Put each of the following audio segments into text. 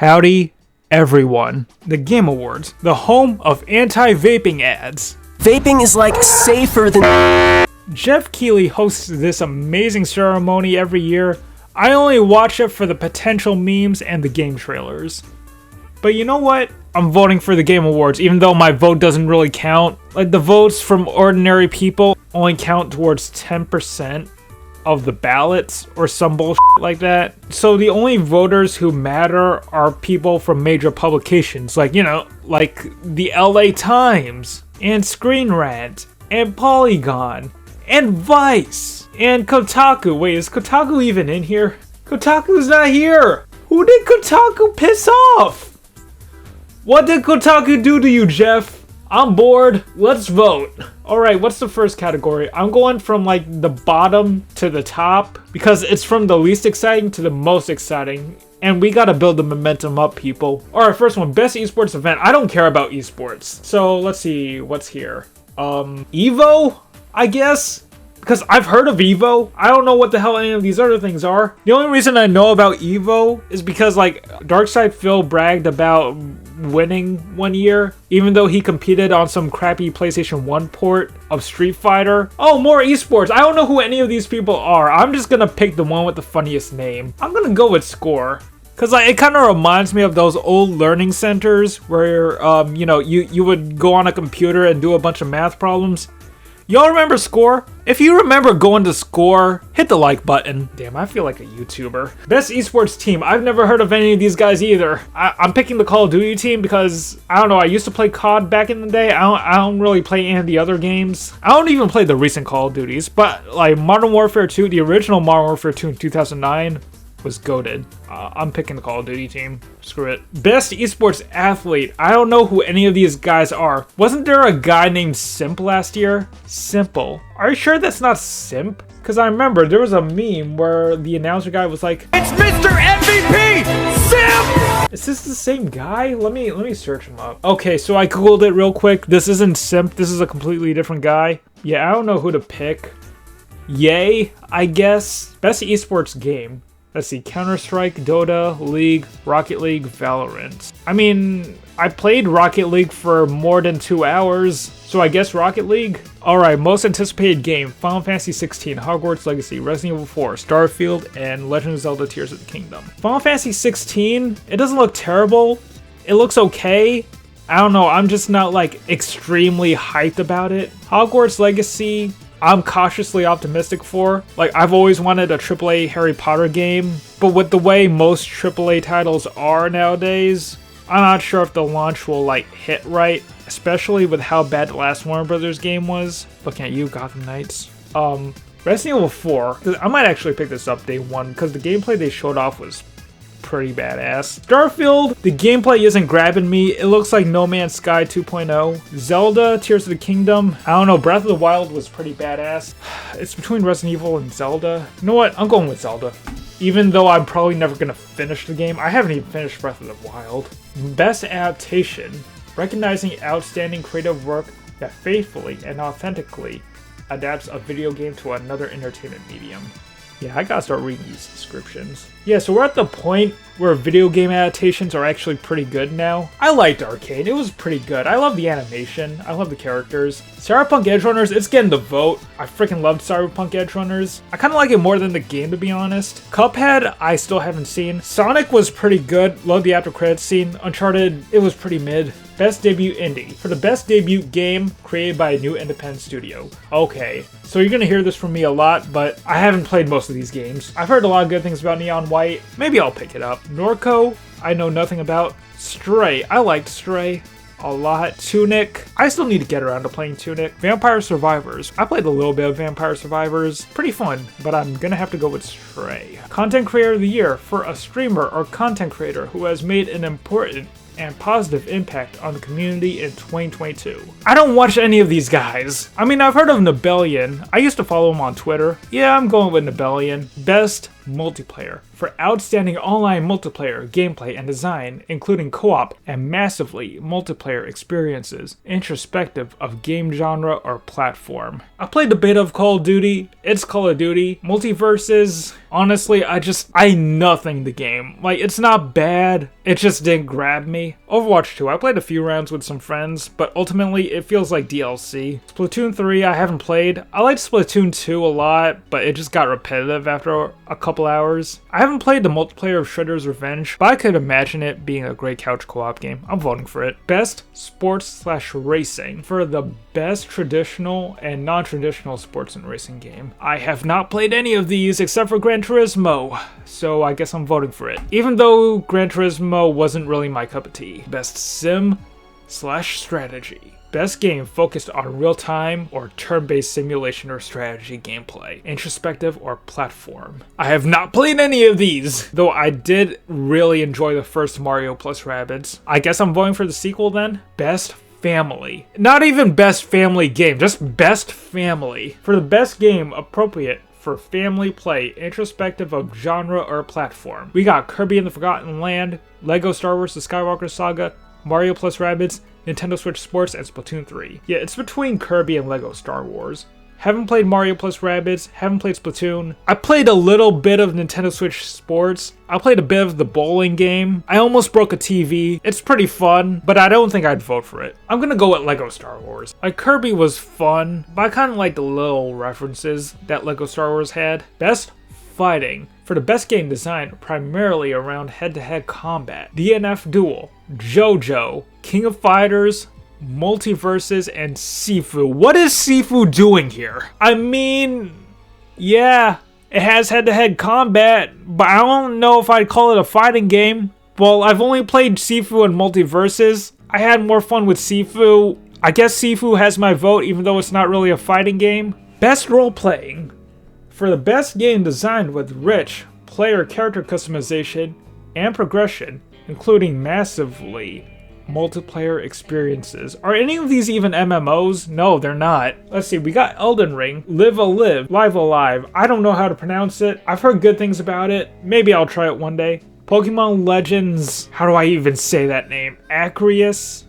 Howdy, everyone. The Game Awards, the home of anti-vaping ads. Vaping is like safer than... Geoff Keighley hosts this amazing ceremony every year. I only watch it for the potential memes and the game trailers. But you know what? I'm voting for the Game Awards, even though my vote doesn't really count. Like, the votes from ordinary people only count towards 10% of the ballots or some bullshit like that. So the only voters who matter are people from major publications, like, you know, like the LA Times and Screen Rant and Polygon and Vice and Kotaku. Wait, is Kotaku even in here? Kotaku's not here! Who did Kotaku piss off? What did Kotaku do to you, Geoff? I'm bored. Let's vote. Alright, what's the first category? I'm going from like the bottom to the top because it's from the least exciting to the most exciting. And we gotta build the momentum up, people. Alright, first one, best esports event. I don't care about esports. So let's see what's here. Evo, I guess? Because I've heard of Evo. I don't know what the hell any of these other things are. The only reason I know about Evo is because like Darkside Phil bragged about winning one year, even though he competed on some crappy PlayStation 1 port of Street Fighter. Oh, more esports. I don't know who any of these people are. I'm just gonna pick the one with the funniest name. I'm gonna go with Score. Cause like it kind of reminds me of those old learning centers where you know, you would go on a computer and do a bunch of math problems. Y'all remember Score? If you remember going to Score, hit the like button. Damn, I feel like a YouTuber. Best esports team. I've never heard of any of these guys either. I'm picking the Call of Duty team because, I don't know, I used to play COD back in the day. I don't really play any of the other games. I don't even play the recent Call of Duties, but like Modern Warfare 2, the original Modern Warfare 2 in 2009 was goated. I'm picking the Call of Duty team. Screw it. Best esports athlete. I don't know who any of these guys are. Wasn't there a guy named Simp last year? Simple. Are you sure that's not Simp? Because I remember there was a meme where the announcer guy was like, "It's Mr. MVP! Simp!" Is this the same guy? Let me search him up. Okay, so I googled it real quick. This isn't Simp. This is a completely different guy. Yeah, I don't know who to pick. Yay, I guess. Best esports game. Let's see, Counter-Strike, Dota, League, Rocket League, Valorant. I mean, I played Rocket League for more than 2 hours, so I guess Rocket League? Alright, most anticipated game, Final Fantasy 16, Hogwarts Legacy, Resident Evil 4, Starfield, and Legend of Zelda Tears of the Kingdom. Final Fantasy 16, it doesn't look terrible. It looks okay. I don't know, I'm just not like extremely hyped about it. Hogwarts Legacy, I'm cautiously optimistic for. Like, I've always wanted a AAA Harry Potter game, but with the way most AAA titles are nowadays, I'm not sure if the launch will like hit right, especially with how bad the last Warner Brothers game was. Looking at you, Gotham Knights. Resident Evil 4, I might actually pick this up day one, because the gameplay they showed off was pretty badass. Starfield, the gameplay isn't grabbing me. It looks like No Man's Sky 2.0. Zelda, Tears of the Kingdom. I don't know, Breath of the Wild was pretty badass. It's between Resident Evil and Zelda. You know what? I'm going with Zelda. Even though I'm probably never gonna finish the game. I haven't even finished Breath of the Wild. Best adaptation. Recognizing outstanding creative work that faithfully and authentically adapts a video game to another entertainment medium. Yeah, I gotta start reading these descriptions. Yeah, so we're at the point where video game adaptations are actually pretty good now. I liked Arcane, it was pretty good. I love the animation, I love the characters. Cyberpunk Edgerunners, it's getting the vote. I freaking loved Cyberpunk Edgerunners. I kinda like it more than the game, to be honest. Cuphead, I still haven't seen. Sonic was pretty good, loved the after credits scene. Uncharted, it was pretty mid. Best debut indie. For the best debut game created by a new independent studio. Okay, so you're gonna hear this from me a lot, but I haven't played most of these games. I've heard a lot of good things about Neon White. Maybe I'll pick it up. Norco, I know nothing about. Stray, I liked Stray a lot. Tunic, I still need to get around to playing Tunic. Vampire Survivors, I played a little bit of Vampire Survivors. Pretty fun, but I'm gonna have to go with Stray. Content Creator of the Year for a streamer or content creator who has made an important and positive impact on the community in 2022. I don't watch any of these guys. I mean, I've heard of Nebellion. I used to follow him on Twitter. Yeah, I'm going with Nebellion. Best multiplayer for outstanding online multiplayer gameplay and design, including co-op and massively multiplayer experiences, introspective of game genre or platform. I played the beta of Call of Duty. It's Call of Duty. Multiverses, honestly, I nothing the game. Like, it's not bad. It just didn't grab me. Overwatch 2, I played a few rounds with some friends, but ultimately it feels like DLC. Splatoon 3, I haven't played. I liked Splatoon 2 a lot, but it just got repetitive after a couple hours. I haven't played the multiplayer of Shredder's Revenge, but I could imagine it being a great couch co-op game. I'm voting for it. Best sports/racing for the best traditional and non-traditional sports and racing game. I have not played any of these except for Gran Turismo, so I guess I'm voting for it. Even though Gran Turismo wasn't really my cup of tea. Best sim/strategy. Best game focused on real-time or turn-based simulation or strategy gameplay, introspective or platform. I have not played any of these, though I did really enjoy the first Mario plus Rabbids. I guess I'm voting for the sequel then. Best family. Not even best family game, just best family. For the best game appropriate for family play, introspective of genre or platform. We got Kirby and the Forgotten Land, Lego Star Wars The Skywalker Saga, Mario plus Rabbids, Nintendo Switch Sports, and Splatoon 3. Yeah, it's between Kirby and Lego Star Wars. Haven't played Mario plus Rabbids, haven't played Splatoon. I played a little bit of Nintendo Switch Sports. I played a bit of the bowling game. I almost broke a TV. It's pretty fun, but I don't think I'd vote for it. I'm gonna go with Lego Star Wars. Like, Kirby was fun, but I kinda like the little references that Lego Star Wars had. Best fighting. For the best game design primarily around head-to-head combat. DNF Duel, JoJo, King of Fighters, Multiverses, and Sifu. What is Sifu doing here? I mean, yeah, it has head-to-head combat, but I don't know if I'd call it a fighting game. Well, I've only played Sifu and Multiverses. I had more fun with Sifu. I guess Sifu has my vote, even though it's not really a fighting game. Best role-playing. For the best game designed with rich player character customization and progression, including massively multiplayer experiences. Are any of these even MMOs? No, they're not. Let's see, we got Elden Ring, Live Alive, Live Alive. I don't know how to pronounce it. I've heard good things about it. Maybe I'll try it one day. Pokemon Legends, how do I even say that name? Arceus?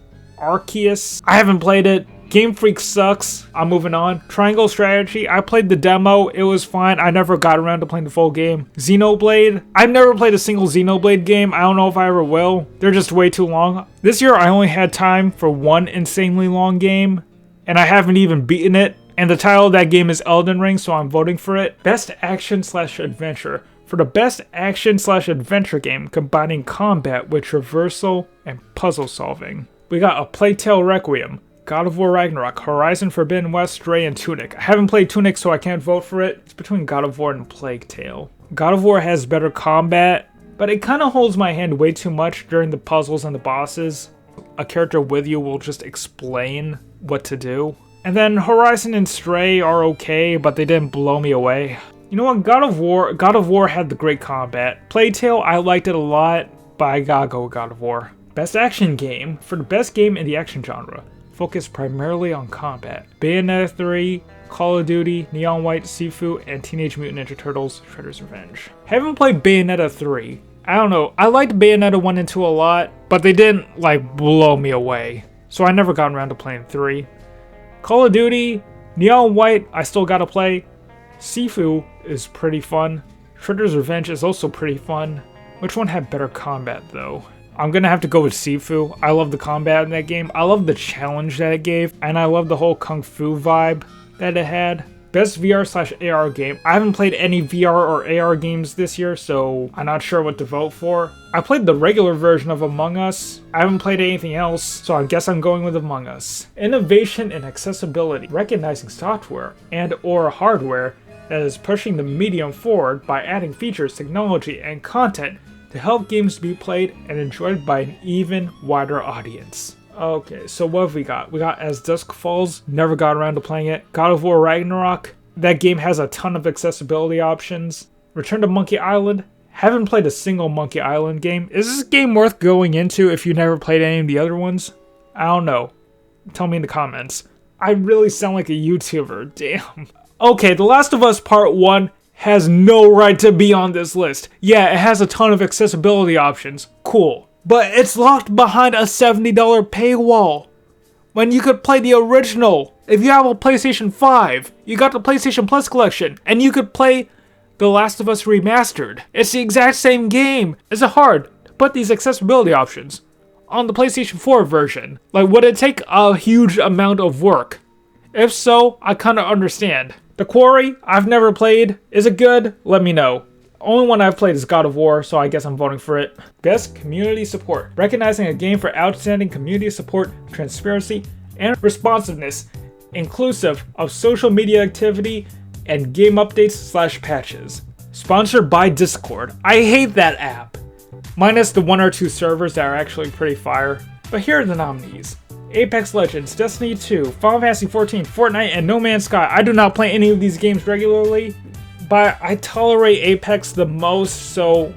I haven't played it. Game Freak sucks. I'm moving on. Triangle Strategy. I played the demo. It was fine. I never got around to playing the full game. Xenoblade. I've never played a single Xenoblade game. I don't know if I ever will. They're just way too long. This year I only had time for one insanely long game, and I haven't even beaten it. And the title of that game is Elden Ring, so I'm voting for it. Best action/adventure. For the best action/adventure game combining combat with traversal and puzzle solving. We got A Plague Tale Requiem, God of War Ragnarok, Horizon Forbidden West, Stray, and Tunic. I haven't played Tunic, so I can't vote for it. It's between God of War and Plague Tale. God of War has better combat, but it kind of holds my hand way too much during the puzzles and the bosses. A character with you will just explain what to do. And then Horizon and Stray are okay, but they didn't blow me away. You know what? God of War had the great combat. Plague Tale, I liked it a lot, but I gotta go with God of War. Best action game. For the best game in the action genre, focused primarily on combat. Bayonetta 3, Call of Duty, Neon White, Sifu, and Teenage Mutant Ninja Turtles, Shredder's Revenge. Haven't played Bayonetta 3. I don't know, I liked Bayonetta 1 and 2 a lot, but they didn't, like, blow me away. So I never got around to playing 3. Call of Duty, Neon White, I still gotta play. Sifu is pretty fun. Shredder's Revenge is also pretty fun. Which one had better combat, though? I'm gonna have to go with Sifu. I love the combat in that game. I love the challenge that it gave, and I love the whole kung fu vibe that it had. Best VR/AR game. I haven't played any VR or AR games this year, so I'm not sure what to vote for. I played the regular version of Among Us. I haven't played anything else, so I guess I'm going with Among Us. Innovation and accessibility. Recognizing software and or hardware that is pushing the medium forward by adding features, technology, and content to help games be played and enjoyed by an even wider audience. Okay, so what have we got? We got As Dusk Falls, never got around to playing it. God of War Ragnarok, that game has a ton of accessibility options. Return to Monkey Island, Haven't played a single Monkey Island game. Is this game worth going into if you never played any of the other ones? I don't know. Tell me in the comments. I really sound like a YouTuber. Damn. Okay, The Last of Us Part 1 has no right to be on this list. Yeah, it has a ton of accessibility options. Cool. But it's locked behind a $70 paywall. When you could play the original. If you have a PlayStation 5, you got the PlayStation Plus collection, and you could play The Last of Us Remastered. It's the exact same game. Is it hard to put these accessibility options on the PlayStation 4 version? Like, would it take a huge amount of work? If so, I kind of understand. The Quarry, I've never played. Is it good? Let me know. Only one I've played is God of War, so I guess I'm voting for it. Best Community Support. Recognizing a game for outstanding community support, transparency, and responsiveness, inclusive of social media activity and game updates / patches. Sponsored by Discord. I hate that app. Minus the 1 or 2 servers that are actually pretty fire. But here are the nominees. Apex Legends, Destiny 2, Final Fantasy XIV, Fortnite, and No Man's Sky. I do not play any of these games regularly, but I tolerate Apex the most, so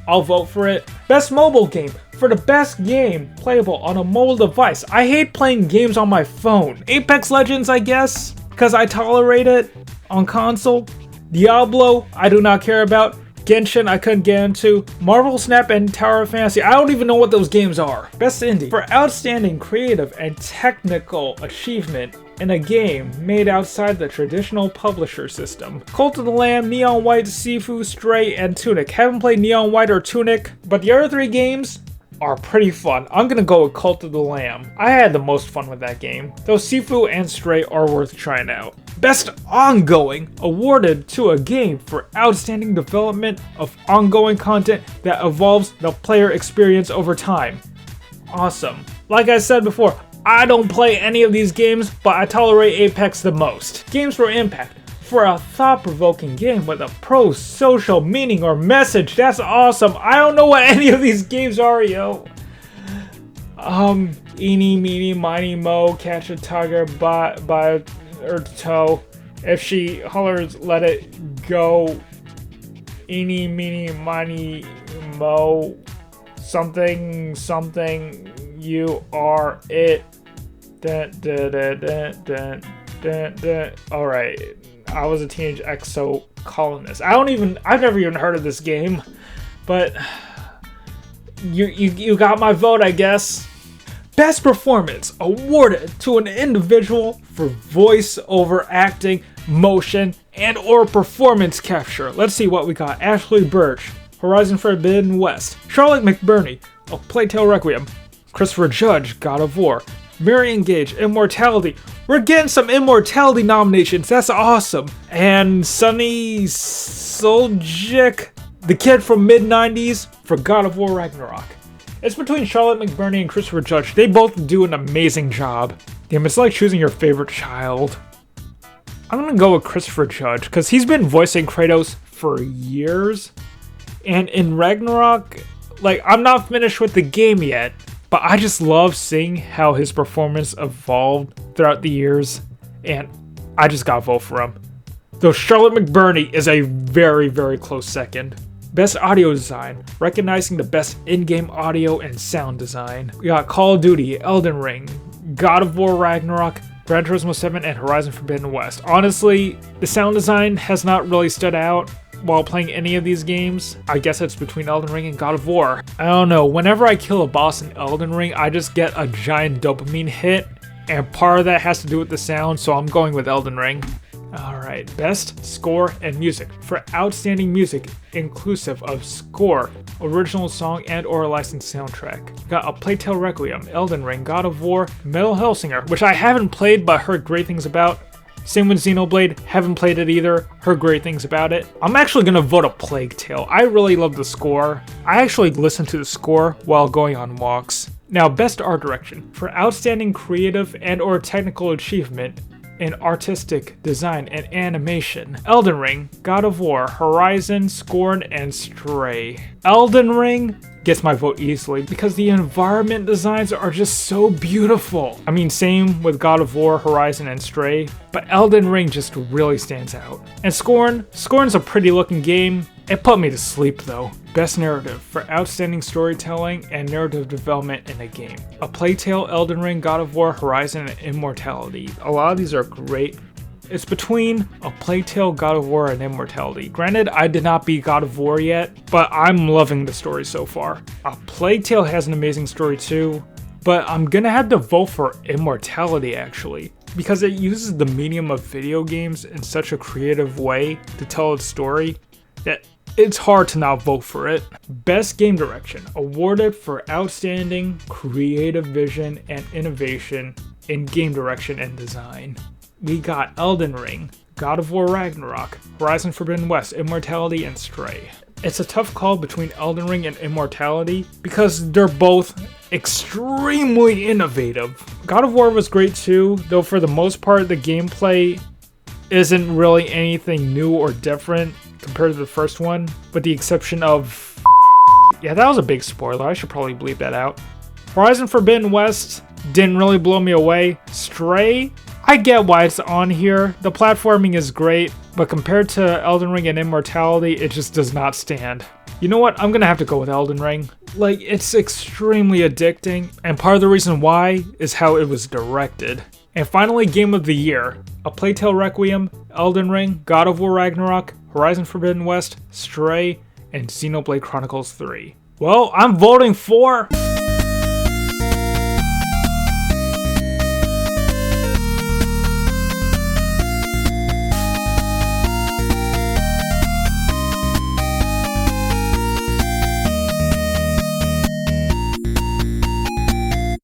I'll vote for it. Best Mobile Game. For the best game playable on a mobile device. I hate playing games on my phone. Apex Legends, I guess, because I tolerate it on console. Diablo, I do not care about. Genshin, I couldn't get into. Marvel Snap and Tower of Fantasy, I don't even know what those games are. Best Indie. For outstanding creative and technical achievement in a game made outside the traditional publisher system. Cult of the Lamb, Neon White, Sifu, Stray, and Tunic. Haven't played Neon White or Tunic, but the other 3 games are pretty fun. I'm gonna go with Cult of the Lamb. I had the most fun with that game, though Sifu and Stray are worth trying out. Best Ongoing, awarded to a game for outstanding development of ongoing content that evolves the player experience over time. Awesome. Like I said before, I don't play any of these games, but I tolerate Apex the most. Games for Impact. For a thought-provoking game with a pro-social meaning or message, that's awesome. I don't know what any of these games are, yo. Eeny, meeny, miny, mo, catch a tiger by her toe. If she hollers, let it go. Eeny, meeny, miny, mo, something, you are it. Dun, dun, dun, dun, dun, dun, dun. All right. I was a teenage exo colonist. I've never even heard of this game, but you got my vote, I guess. Best Performance, awarded to an individual for voice over acting, motion, and or performance capture. Let's see what we got. Ashley Birch, Horizon Forbidden West. Charlotte McBurney, A Plague Tale Requiem. Christopher Judge, God of War. Marion Gage, Immortality. We're getting some Immortality nominations. That's awesome. And Sonny Soljic, the kid from mid-90s, for God of War Ragnarok. It's between Charlotte McBurney and Christopher Judge. They both do an amazing job. Damn, it's like choosing your favorite child. I'm gonna go with Christopher Judge, because he's been voicing Kratos for years. And in Ragnarok, like, I'm not finished with the game yet, but I just love seeing how his performance evolved throughout the years, and I just gotta vote for him. Though Charlotte McBurney is a very, very close second. Best Audio Design, recognizing the best in-game audio and sound design. We got Call of Duty, Elden Ring, God of War Ragnarok, Gran Turismo 7, and Horizon Forbidden West. Honestly, the sound design has not really stood out while playing any of these games. I guess it's between Elden Ring and God of War. I don't know, whenever I kill a boss in Elden Ring, I just get a giant dopamine hit, and part of that has to do with the sound, so I'm going with Elden Ring. Alright, Best Score and Music. For outstanding music, inclusive of score, original song, and or licensed soundtrack. Got A Plague Tale Requiem, Elden Ring, God of War, Metal Hellsinger, which I haven't played but heard great things about. Same with Xenoblade, haven't played it either, heard great things about it. I'm actually gonna vote A Plague Tale. I really love the score. I actually listen to the score while going on walks. Now, Best Art Direction. For outstanding creative and or technical achievement in artistic design and animation. Elden Ring, God of War, Horizon, Scorn, and Stray. Elden Ring gets my vote easily because the environment designs are just so beautiful. I mean, same with God of War, Horizon, and Stray, but Elden Ring just really stands out. And Scorn's a pretty looking game, It put me to sleep though. Best narrative for outstanding storytelling and narrative development in a game. A Plague Tale, Elden Ring, God of War, Horizon, and Immortality. A lot of these are great. It's between A Plague Tale, God of War, and Immortality. Granted, I did not beat God of War yet, but I'm loving the story so far. A Plague Tale has an amazing story too, but I'm gonna have to vote for Immortality actually, because it uses the medium of video games in such a creative way to tell its story that it's hard to not vote for it. Best Game Direction, awarded for outstanding creative vision and innovation in game direction and design. We got Elden Ring, God of War Ragnarok, Horizon Forbidden West, Immortality, and Stray. It's a tough call between Elden Ring and Immortality because they're both extremely innovative. God of War was great too, though for the most part the gameplay isn't really anything new or different compared to the first one, with the exception of... Yeah, that was a big spoiler, I should probably bleep that out. Horizon Forbidden West didn't really blow me away. Stray, I get why it's on here. The platforming is great, but compared to Elden Ring and Immortality, it just does not stand. You know what? I'm gonna have to go with Elden Ring. Like, it's extremely addicting, and part of the reason why is how it was directed. And finally, Game of the Year. A Plague Tale Requiem, Elden Ring, God of War Ragnarok, Horizon Forbidden West, Stray, and Xenoblade Chronicles 3. Well, I'm voting for...